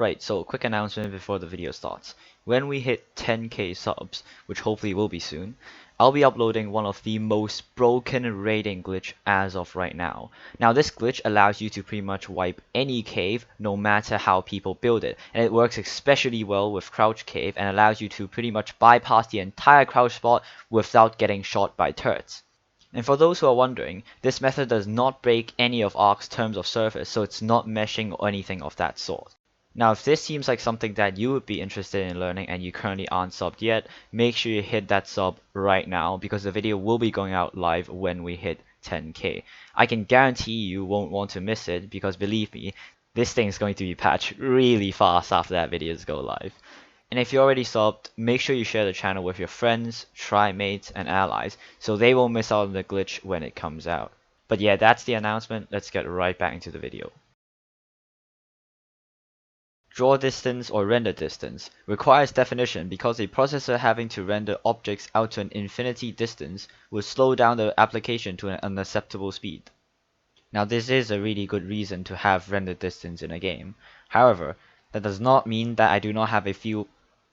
Right, so quick announcement before the video starts. When we hit 10k subs, which hopefully will be soon, I'll be uploading one of the most broken raiding glitch as of right now. Now this glitch allows you to pretty much wipe any cave no matter how people build it, and it works especially well with crouch cave and allows you to pretty much bypass the entire crouch spot without getting shot by turrets. And for those who are wondering, this method does not break any of Ark's terms of service, so it's not meshing or anything of that sort. Now if this seems like something that you would be interested in learning and you currently aren't subbed yet, make sure you hit that sub right now because the video will be going out live when we hit 10k. I can guarantee you won't want to miss it because believe me, this thing is going to be patched really fast after that videos go live. And if you're already subbed, make sure you share the channel with your friends, trimates, and allies so they won't miss out on the glitch when it comes out. But yeah, that's the announcement. Let's get right back into the video. Draw distance or render distance requires definition because a processor having to render objects out to an infinity distance will slow down the application to an unacceptable speed. Now this is a really good reason to have render distance in a game. However, that does not mean that I do not have a few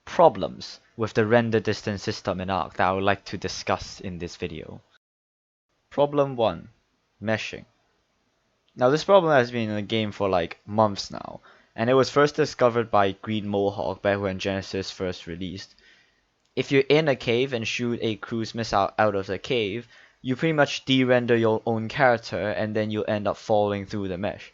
problems with the render distance system in Ark that I would like to discuss in this video. Problem 1. Meshing. Now this problem has been in the game for like months now, and it was first discovered by Green Mohawk back when Genesis first released. If you're in a cave and shoot a cruise missile out of the cave, you pretty much de-render your own character and then you'll end up falling through the mesh.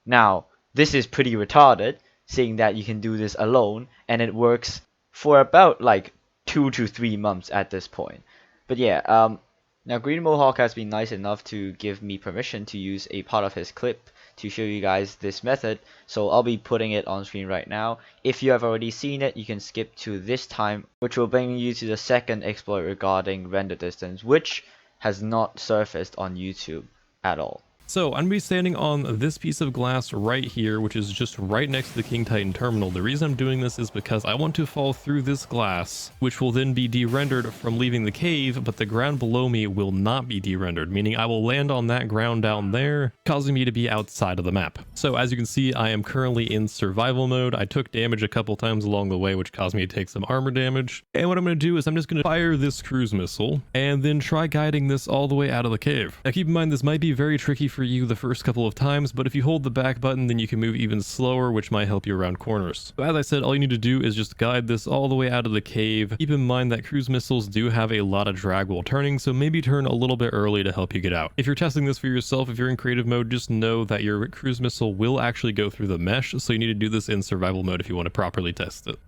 Now, this is pretty retarded, seeing that you can do this alone, and it works for about like 2 to 3 months at this point. But yeah, now Green Mohawk has been nice enough to give me permission to use a part of his clip to show you guys this method, so I'll be putting it on screen right now. If you have already seen it, you can skip to this time, which will bring you to the second exploit regarding render distance, which has not surfaced on YouTube at all. So I'm going to be standing on this piece of glass right here, which is just right next to the King Titan terminal. The reason I'm doing this is because I want to fall through this glass, which will then be de-rendered from leaving the cave, but the ground below me will not be de-rendered, meaning I will land on that ground down there, causing me to be outside of the map. So as you can see, I am currently in survival mode. I took damage a couple times along the way, which caused me to take some armor damage. And what I'm going to do is I'm just going to fire this cruise missile and then try guiding this all the way out of the cave. Now keep in mind, this might be very tricky for you the first couple of times, but if you hold the back button, then you can move even slower, which might help you around corners. So as I said, all you need to do is just guide this all the way out of the cave. Keep in mind that cruise missiles do have a lot of drag while turning, so maybe turn a little bit early to help you get out. If you're testing this for yourself, if you're in creative mode, just know that your cruise missile will actually go through the mesh, so you need to do this in survival mode if you want to properly test it.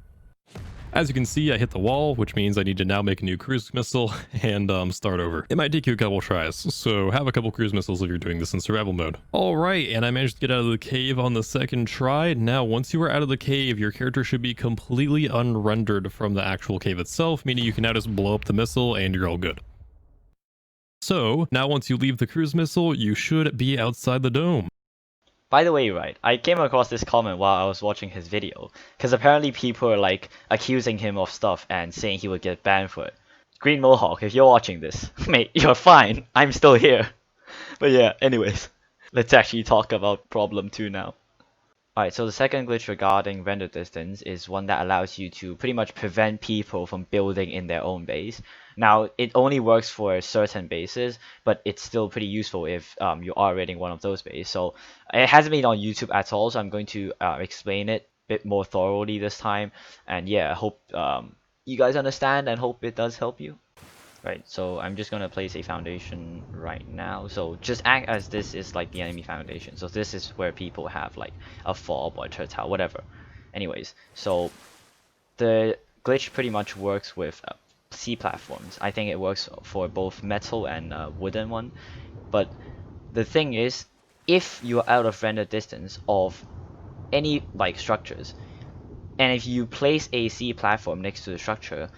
As you can see, I hit the wall, which means I need to now make a new cruise missile and start over. It might take you a couple tries, so have a couple cruise missiles if you're doing this in survival mode. Alright, and I managed to get out of the cave on the second try. Now, once you are out of the cave, your character should be completely unrendered from the actual cave itself, meaning you can now just blow up the missile and you're all good. So, now once you leave the cruise missile, you should be outside the dome. By the way, right, I came across this comment while I was watching his video, because apparently people are like accusing him of stuff and saying he would get banned for it. Green Mohawk, if you're watching this, mate, you're fine, I'm still here. But yeah, anyways, let's actually talk about problem 2 now. Alright, so the second glitch regarding render distance is one that allows you to pretty much prevent people from building in their own base. Now, it only works for certain bases, but it's still pretty useful if you are raiding one of those bases. So it hasn't been on YouTube at all, so I'm going to explain it a bit more thoroughly this time. And yeah, I hope you guys understand and hope it does help you. Right, so I'm just gonna place a foundation right now. So just act as this is like the enemy foundation. So this is where people have like a fob or a turtle, whatever. Anyways, so the glitch pretty much works with C platforms. I think it works for both metal and wooden one. But the thing is, if you're out of render distance of any like structures, and if you place a C platform next to the structure,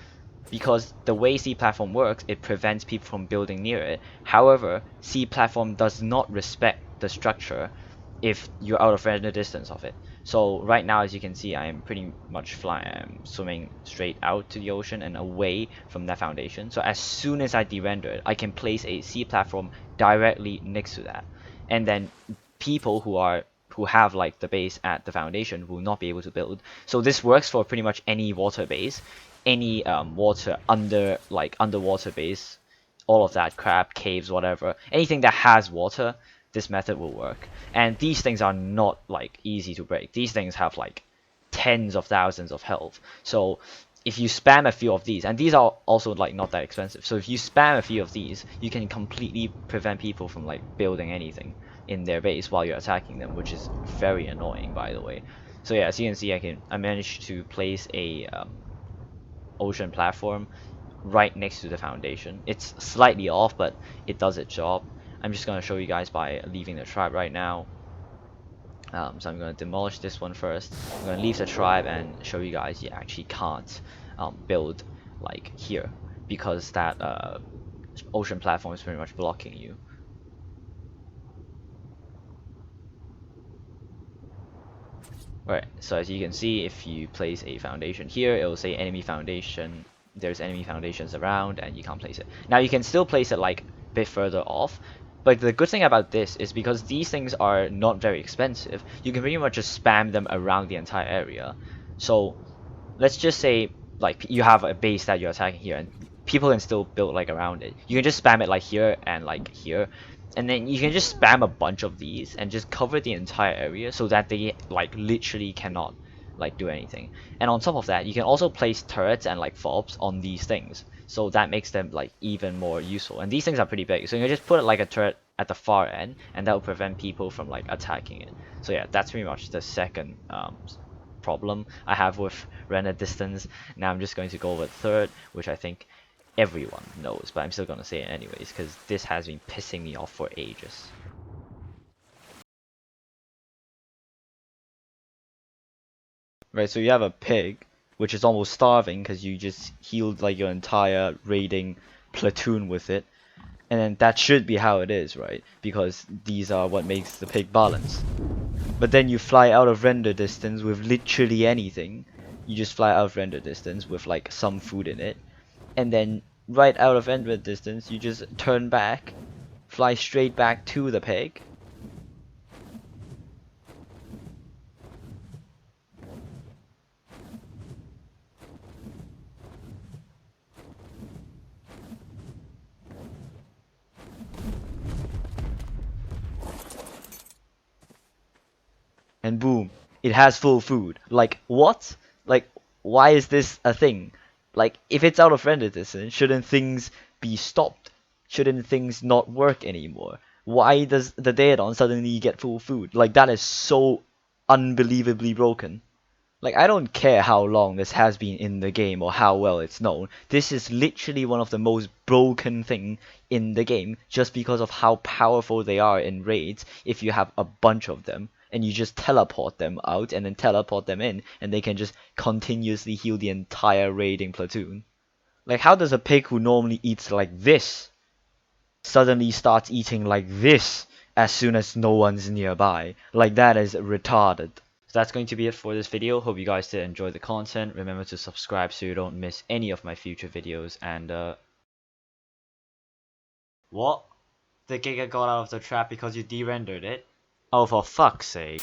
because the way C platform works, it prevents people from building near it. However, C platform does not respect the structure if you're out of render distance of it. So right now, as you can see, I am pretty much flying. I'm swimming straight out to the ocean and away from that foundation. So as soon as I de-render it, I can place a C platform directly next to that. And then people who are who have like the base at the foundation will not be able to build. So this works for pretty much any water base, any water underwater base, all of that, crab caves, whatever, anything that has water. This method will work. And these things are not like easy to break. These things have like tens of thousands of health. So if you spam a few of these, and these are also like not that expensive, so if you spam a few of these, you can completely prevent people from like building anything in their base while you're attacking them, which is very annoying, by the way. So yeah, as you can see, I managed to place a ocean platform right next to the foundation. It's slightly off, but it does its job. I'm just gonna show you guys by leaving the tribe right now. So I'm going to demolish this one first. I'm going to leave the tribe and show you guys you actually can't build like here, because that ocean platform is pretty much blocking you. Right, so as you can see, if you place a foundation here, it will say enemy foundation. There's enemy foundations around, and you can't place it. Now you can still place it like a bit further off, but the good thing about this is because these things are not very expensive, you can pretty much just spam them around the entire area. So let's just say like you have a base that you're attacking here, and people can still build like around it. You can just spam it like here and like here, and then you can just spam a bunch of these and just cover the entire area so that they like literally cannot like do anything. And on top of that, you can also place turrets and like fobs on these things, so that makes them like even more useful. And these things are pretty big, so you can just put it like a turret at the far end, and that will prevent people from like attacking it. So yeah, that's pretty much the second problem I have with render distance. Now I'm just going to go with third, which I think everyone knows, but I'm still gonna say it anyways because this has been pissing me off for ages. Right, so you have a pig which is almost starving because you just healed like your entire raiding platoon with it, and then that should be how it is, right? Because these are what makes the pig balance. But then you fly out of render distance with literally anything. You just fly out of render distance with like some food in it, and then right out of render distance you just turn back, fly straight back to the pig. And boom, it has full food. Like, what? Like, why is this a thing? Like, if it's out of render distance, shouldn't things be stopped? Shouldn't things not work anymore? Why does the Daedon suddenly get full food? Like, that is so unbelievably broken. Like, I don't care how long this has been in the game or how well it's known. This is literally one of the most broken thing in the game just because of how powerful they are in raids if you have a bunch of them and you just teleport them out and then teleport them in and they can just continuously heal the entire raiding platoon. Like, how does a pig who normally eats like this suddenly starts eating like this as soon as no one's nearby? Like, that is retarded. So that's going to be it for this video. Hope you guys did enjoy the content. Remember to subscribe so you don't miss any of my future videos. And what? The Giga got out of the trap because you de-rendered it? Oh, for fuck's sake.